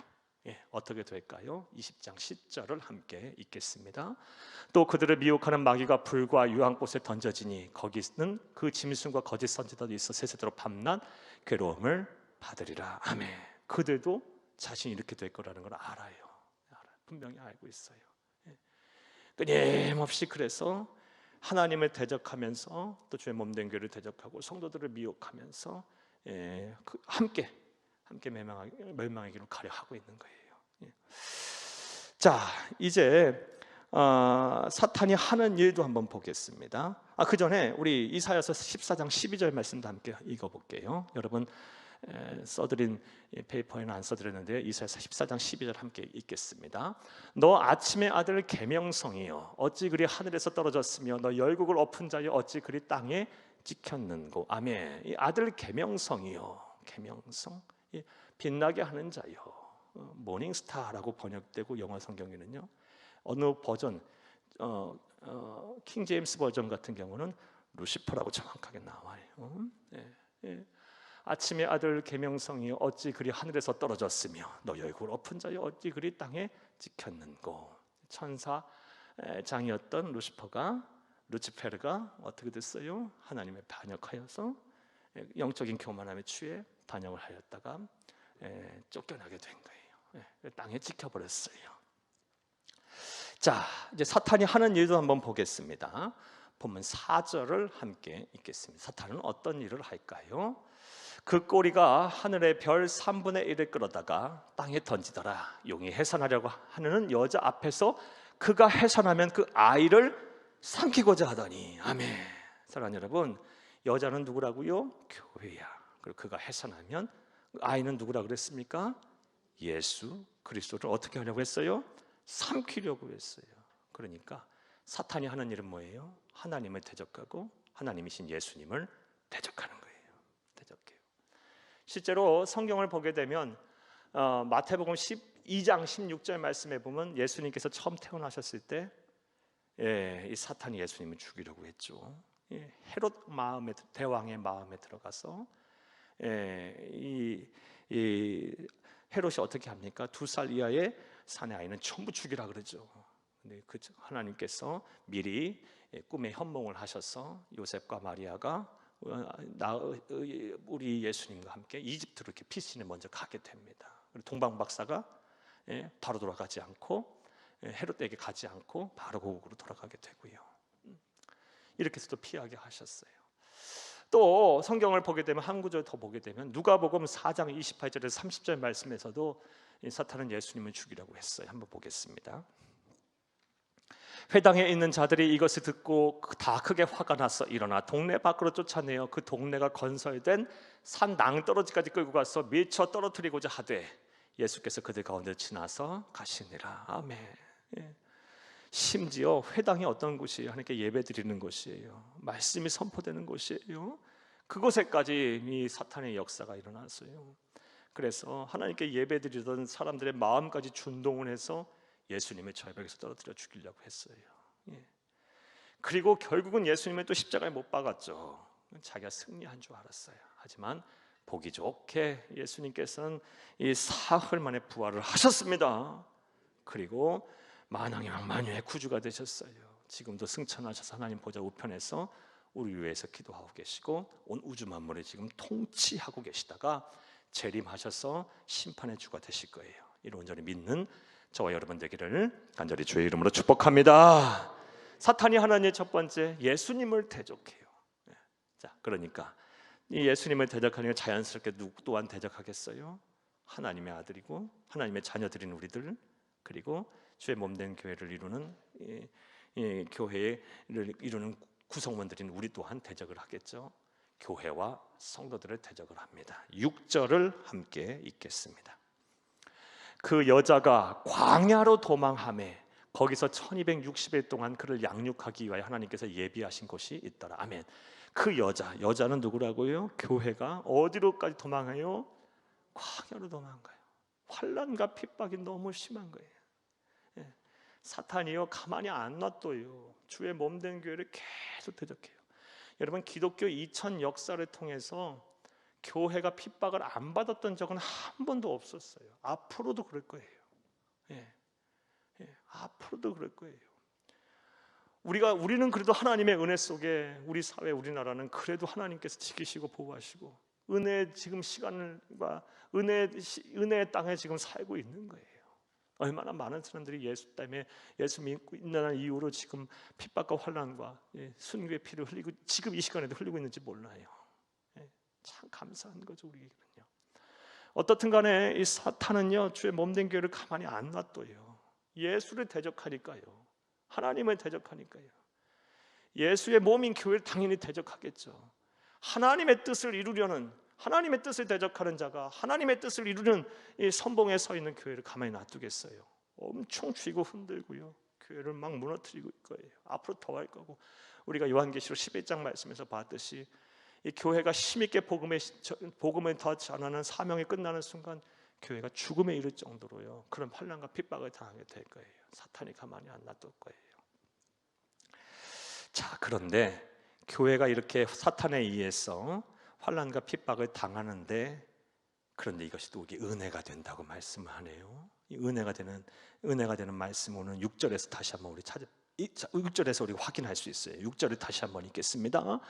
어떻게 될까요? 20장 10절을 함께 읽겠습니다. 또 그들을 미혹하는 마귀가 불과 유황꽃에 던져지니 거기는 그 짐승과 거짓 선지자도 있어 세세도록 밤낮 괴로움을 받으리라. 아멘. 그들도 자신이 이렇게 될 거라는 걸 알아요. 분명히 알고 있어요. 끊임없이 그래서 하나님을 대적하면서 또 주의 몸된 교회를 대적하고 성도들을 미혹하면서 함께 멸망하기로 가려 하고 있는 거예요. 자, 이제 사탄이 하는 일도 한번 보겠습니다. 그 전에 우리 이사야서 14장 12절 말씀도 함께 읽어볼게요. 여러분 써드린 페이퍼에는 안 써드렸는데요. 이사야서 14장 12절 함께 읽겠습니다. 너 아침의 아들 계명성이여 어찌 그리 하늘에서 떨어졌으며 너 열국을 엎은 자여 어찌 그리 땅에 찍혔는고. 아멘. 이 아들 계명성이여, 계명성, 빛나게 하는 자여, 모닝스타라고 번역되고 영어 성경에는요 어느 버전 킹 제임스 버전 같은 경우는 루시퍼라고 정확하게 나와요. 아침의 아들 계명성이 어찌 그리 하늘에서 떨어졌으며 너 열국을 엎은 자여 어찌 그리 땅에 찍혔는고. 천사장이었던 루치페르가 어떻게 됐어요? 하나님의 반역하여서 영적인 교만함에 취해 반역을 하였다가 쫓겨나게 된 거예요. 땅에 찍혀버렸어요. 자, 이제 사탄이 하는 일도 한번 보겠습니다. 보면 4절을 함께 읽겠습니다. 사탄은 어떤 일을 할까요? 그 꼬리가 하늘의 별 3분의 1을 끌어다가 땅에 던지더라. 용이 해산하려고 하는 여자 앞에서 그가 해산하면 그 아이를 삼키고자 하더니. 아멘. 사랑하는 여러분, 여자는 누구라고요? 교회야. 그리고 그가 해산하면 아이는 누구라 그랬습니까? 예수 그리스도를 어떻게 하려고 했어요? 삼키려고 했어요. 그러니까 사탄이 하는 일은 뭐예요? 하나님을 대적하고 하나님이신 예수님을 대적하는 거예요. 대적해요. 실제로 성경을 보게 되면 마태복음 12장 16절 말씀에 보면 예수님께서 처음 태어나셨을 때 이 사탄이 예수님을 죽이려고 했죠. 헤롯 대왕의 마음에 들어가서 이 헤롯이 어떻게 합니까? 2살 이하의 사내 아이는 전부 죽이라 그러죠. 근데 그 하나님께서 미리 꿈에 현몽을 하셔서 요셉과 마리아가 우리 예수님과 함께 이집트로 이렇게 피신을 먼저 가게 됩니다. 동방 박사가 바로 돌아가지 않고 헤롯에게 가지 않고 바로 고국으로 돌아가게 되고요. 이렇게 해서 또 피하게 하셨어요. 또 성경을 보게 되면 한 구절 더 보게 되면 누가복음 4장 28절에서 30절 말씀에서도 사탄은 예수님을 죽이려고 했어요. 한번 보겠습니다. 회당에 있는 자들이 이것을 듣고 다 크게 화가 나서 일어나 동네 밖으로 쫓아내어 그 동네가 건설된 산 낭떠러지까지 끌고 가서 밀쳐 떨어뜨리고자 하되 예수께서 그들 가운데 지나서 가시니라. 아멘. 심지어 회당이 어떤 곳이에요? 하나님께 예배드리는 곳이에요. 말씀이 선포되는 곳이에요. 그곳에까지 이 사탄의 역사가 일어났어요. 그래서 하나님께 예배드리던 사람들의 마음까지 준동을 해서 예수님의 절벽에서 떨어뜨려 죽이려고 했어요. 그리고 결국은 예수님을 또 십자가에 못 박았죠. 자기가 승리한 줄 알았어요. 하지만 보기 좋게 예수님께서는 이 사흘 만에 부활을 하셨습니다. 그리고 만왕의 왕 만유의 구주가 되셨어요. 지금도 승천하셔서 하나님 보좌 우편에서 우리 위해서 기도하고 계시고 온 우주 만물을 지금 통치하고 계시다가 재림하셔서 심판의 주가 되실 거예요. 이를 온전히 믿는 저와 여러분 되기를 간절히 주의 이름으로 축복합니다. 사탄이 하는 일 첫 번째, 예수님을 대적해요. 자, 그러니까 이 예수님을 대적하는 게 자연스럽게 누구 또한 대적하겠어요? 하나님의 아들이고 하나님의 자녀들인 우리들, 그리고 주의 몸된 교회를 이루는 교회를 이루는 구성원들인 우리 또한 대적을 하겠죠. 교회와 성도들을 대적을 합니다. 6절을 함께 읽겠습니다. 그 여자가 광야로 도망하매 거기서 1260일 동안 그를 양육하기 위하여 하나님께서 예비하신 곳이 있더라. 아멘. 그 여자는 누구라고요? 교회가 어디로까지 도망해요? 광야로 도망가요. 환난과 핍박이 너무 심한 거예요. 사탄이요 가만히 안 놔둬요. 주의 몸된 교회를 계속 대적해요. 여러분, 기독교 2000 역사를 통해서 교회가 핍박을 안 받았던 적은 한 번도 없었어요. 앞으로도 그럴 거예요. 앞으로도 그럴 거예요. 우리는 그래도 하나님의 은혜 속에 우리 사회, 우리나라는 그래도 하나님께서 지키시고 보호하시고 은혜 지금 시간과 은혜의 땅에 지금 살고 있는 거예요. 얼마나 많은 사람들이 예수 때문에 예수 믿고 있는 이유로 지금 핍박과 환난과 순교의 피를 흘리고 지금 이 시간에도 흘리고 있는지 몰라요. 참 감사한 거죠, 우리는요. 어떻든 간에 이 사탄은요 주의 몸된 교회를 가만히 안 놔둬요. 예수를 대적하니까요. 하나님을 대적하니까요. 예수의 몸인 교회를 당연히 대적하겠죠. 하나님의 뜻을 이루려는, 하나님의 뜻을 대적하는 자가 하나님의 뜻을 이루는 이 선봉에 서 있는 교회를 가만히 놔두겠어요? 엄청 쥐고 흔들고요, 교회를 막 무너뜨리고 거예요. 앞으로 더 할 거고, 우리가 요한계시록 11장 말씀에서 봤듯이 이 교회가 힘있게 복음을 더 전하는 사명이 끝나는 순간 교회가 죽음에 이를 정도로요 그런 환난과 핍박을 당하게 될 거예요. 사탄이 가만히 안 놔둘 거예요. 자, 그런데 교회가 이렇게 사탄에 의해서 환난과 핍박을 당하는데, 그런데 이것이 또 우리 은혜가 된다고 말씀을 하네요. 이 은혜가 되는 말씀 오늘 6절에서 다시 한번 우리 6절에서 우리 확인할 수 있어요. 6절을 다시 한번 읽겠습니다.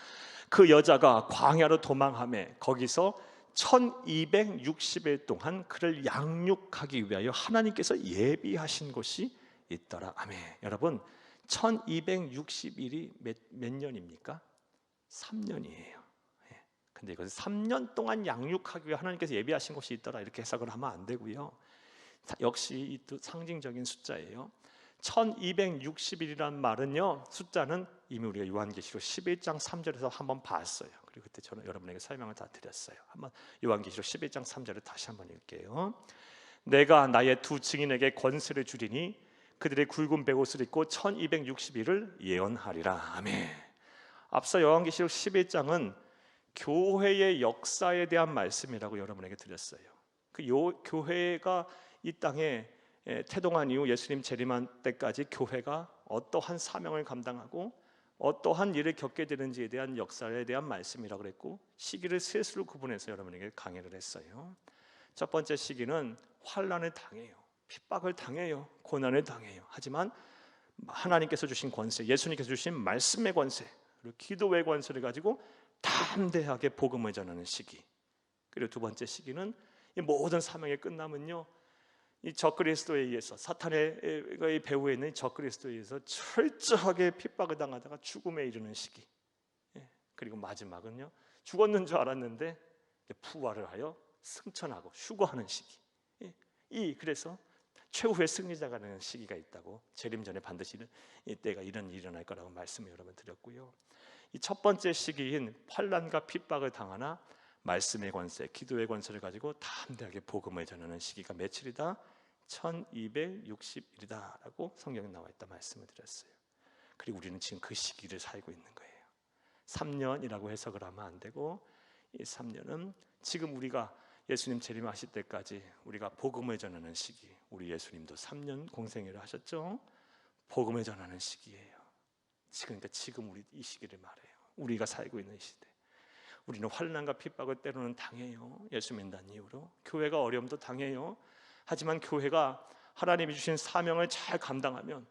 그 여자가 광야로 도망하며 거기서 1260일 동안 그를 양육하기 위하여 하나님께서 예비하신 곳이 있더라. 아멘. 여러분 1260일이 몇 년입니까? 3년이에요. 근데 이것은 3년 동안 양육하기 위해 하나님께서 예비하신 것이 있더라 이렇게 해석을 하면 안 되고요. 역시 이 또 상징적인 숫자예요. 1260일이란 말은요, 숫자는 이미 우리가 요한계시록 11장 3절에서 한번 봤어요. 그리고 그때 저는 여러분에게 설명을 다 드렸어요. 한번 요한계시록 11장 3절을 다시 한번 읽게요. 내가 나의 두 증인에게 권세를 주리니 그들의 굵은 베옷을 입고 1260일을 예언하리라. 아멘. 앞서 요한계시록 11장은 교회의 역사에 대한 말씀이라고 여러분에게 드렸어요. 그 교회가 이 땅에 태동한 이후 예수님 재림한 때까지 교회가 어떠한 사명을 감당하고 어떠한 일을 겪게 되는지에 대한 역사에 대한 말씀이라고 그랬고, 시기를 셋으로 구분해서 여러분에게 강의를 했어요. 첫 번째 시기는 환난을 당해요. 핍박을 당해요. 고난을 당해요. 하지만 하나님께서 주신 권세, 예수님께서 주신 말씀의 권세, 그리고 기도의 권세를 가지고 담대하게 복음을 전하는 시기. 그리고 두 번째 시기는 이 모든 사명이 끝나면요, 이 적그리스도에 의해서, 사탄의 배후에 있는 적그리스도에 의해서 철저하게 핍박을 당하다가 죽음에 이르는 시기. 그리고 마지막은요, 죽었는 줄 알았는데 부활을 하여 승천하고 휴거하는 시기. 그래서 최후의 승리자가 되는 시기가 있다고, 재림 전에 반드시 이때가 이런 일이 일어날 거라고 말씀을 여러분 드렸고요. 이 첫 번째 시기인 환난과 핍박을 당하나 말씀의 권세, 기도의 권세를 가지고 담대하게 복음을 전하는 시기가 며칠이다? 1260일이다라고 성경에 나와 있다 말씀을 드렸어요. 그리고 우리는 지금 그 시기를 살고 있는 거예요. 3년이라고 해석을 하면 안 되고, 이 3년은 지금 우리가 예수님 재림하실 때까지 우리가 복음을 전하는 시기. 우리 예수님도 3년 공생애를 하셨죠. 복음을 전하는 시기예요. 지금 우리 이 시기를 말해요. 우리가 살고 있는 시대. 우리는 환난과 핍박을 때로는 당해요. 예수 믿는 이후로 교회가 어려움도 당해요. 하지만 교회가 하나님이 주신 사명을 잘 감당하면,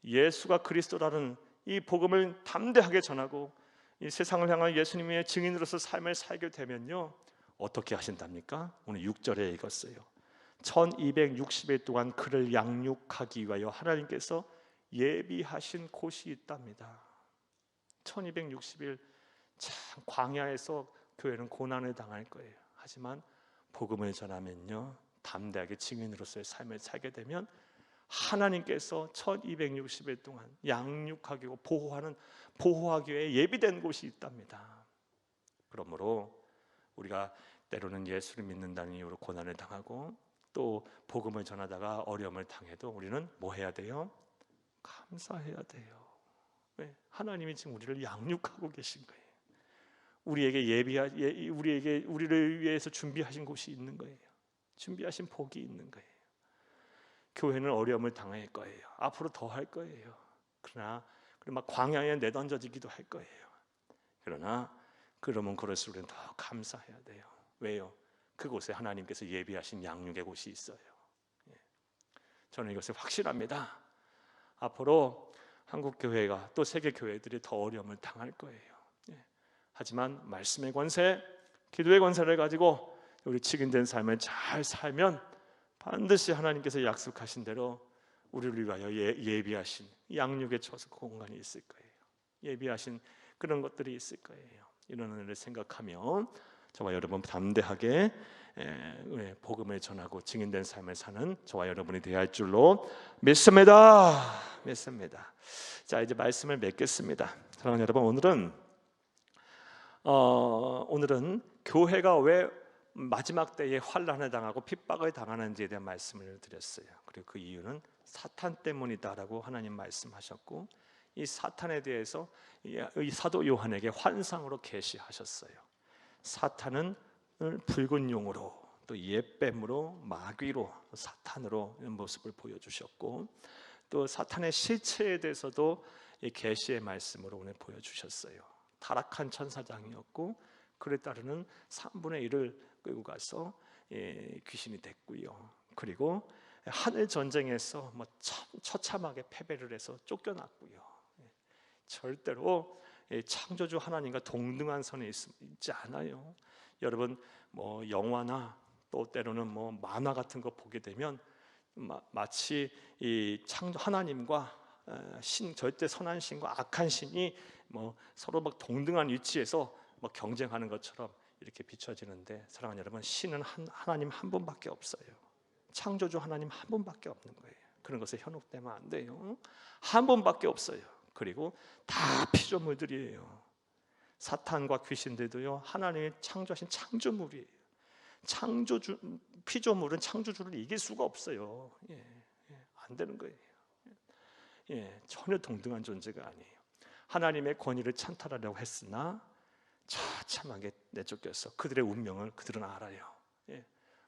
예수가 그리스도라는 이 복음을 담대하게 전하고 이 세상을 향한 예수님의 증인으로서 삶을 살게 되면요, 어떻게 하신답니까? 오늘 6절에 읽었어요. 1260일 동안 그를 양육하기 위하여 하나님께서 예비하신 곳이 있답니다. 1260일 참 광야에서 교회는 고난을 당할 거예요. 하지만 복음을 전하면요, 담대하게 증인으로서의 삶을 살게 되면 하나님께서 1260일 동안 양육하기 고 보호하기 위해 예비된 곳이 있답니다. 그러므로 우리가 때로는 예수를 믿는다는 이유로 고난을 당하고 또 복음을 전하다가 어려움을 당해도 우리는 뭐 해야 돼요? 감사해야 돼요. 왜? 하나님이 지금 우리를 양육하고 계신 거예요. 우리를 위해서 준비하신 곳이 있는 거예요. 준비하신 복이 있는 거예요. 교회는 어려움을 당할 거예요. 앞으로 더 할 거예요. 그러나 막 광야에 내던져지기도 할 거예요. 그러면 그럴수록 우리는 더 감사해야 돼요. 왜요? 그곳에 하나님께서 예비하신 양육의 곳이 있어요. 저는 이것을 확신합니다. 앞으로 한국 교회가 또 세계 교회들이 더 어려움을 당할 거예요. 하지만 말씀의 권세, 기도의 권세를 가지고 우리 직인된 삶을 잘 살면 반드시 하나님께서 약속하신 대로 우리를 위하여 예비하신 양육의 처소 공간이 있을 거예요. 예비하신 그런 것들이 있을 거예요. 이런 은혜를 생각하면 저와 여러분 담대하게 복음을 전하고 증인된 삶을 사는 저와 여러분이 되어야 할 줄로 믿습니다. 자, 이제 말씀을 맺겠습니다. 사랑하는 여러분, 오늘은 교회가 왜 마지막 때에 환난을 당하고 핍박을 당하는지에 대한 말씀을 드렸어요. 그리고 그 이유는 사탄 때문이다라고 하나님 말씀하셨고, 이 사탄에 대해서 이 사도 요한에게 환상으로 계시하셨어요. 사탄은 붉은 용으로, 또 옛뱀으로, 마귀로, 사탄으로 이런 모습을 보여주셨고, 또 사탄의 실체에 대해서도 이 계시의 말씀으로 오늘 보여주셨어요. 타락한 천사장이었고, 그에 따르는 3분의 1을 끌고 가서 귀신이 됐고요. 그리고 하늘 전쟁에서 처참하게 패배를 해서 쫓겨났고요. 절대로 창조주 하나님과 동등한 선에 있지 않아요. 여러분 영화나 또 때로는 만화 같은 거 보게 되면 마치 이 창조 하나님과 절대 선한 신과 악한 신이 뭐 서로 막 동등한 위치에서 막 경쟁하는 것처럼 이렇게 비춰지는데, 사랑하는 여러분, 신은 하나님 한 분밖에 없어요. 창조주 하나님 한 분밖에 없는 거예요. 그런 것에 현혹되면 안 돼요. 한 분밖에 없어요. 그리고 다 피조물들이에요. 사탄과 귀신들도요, 하나님이 창조하신 창조물이에요. 피조물은 창조주를 이길 수가 없어요. 안 되는 거예요. 전혀 동등한 존재가 아니에요. 하나님의 권위를 찬탈하려고 했으나 처참하게 내쫓겼어. 그들의 운명을 그들은 알아요.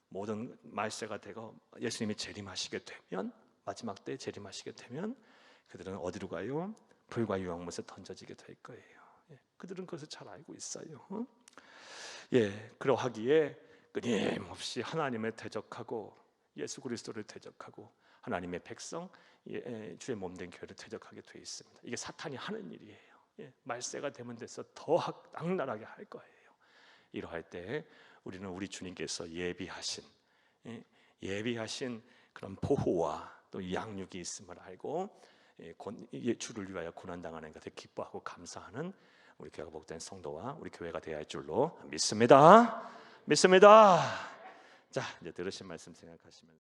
모든 말세가 되고 예수님이 재림하시게 되면, 마지막 때 재림하시게 되면 그들은 어디로 가요? 불과 유황못에 던져지게 될 거예요. 그들은 그것을 잘 알고 있어요. 그러하기에 끊임없이 하나님을 대적하고 예수 그리스도를 대적하고 하나님의 백성, 주의 몸된 교회를 대적하게 되어 있습니다. 이게 사탄이 하는 일이에요. 말세가 되면 돼서 더 악랄하게 할 거예요. 이러할 때 우리는 우리 주님께서 예비하신 그런 보호와 또 양육이 있음을 알고 주를 위하여 고난당하는 것을 기뻐하고 감사하는 우리 교회가 복된 성도와 우리 교회가 되어야 할 줄로 믿습니다. 자, 이제 들으신 말씀 생각하시면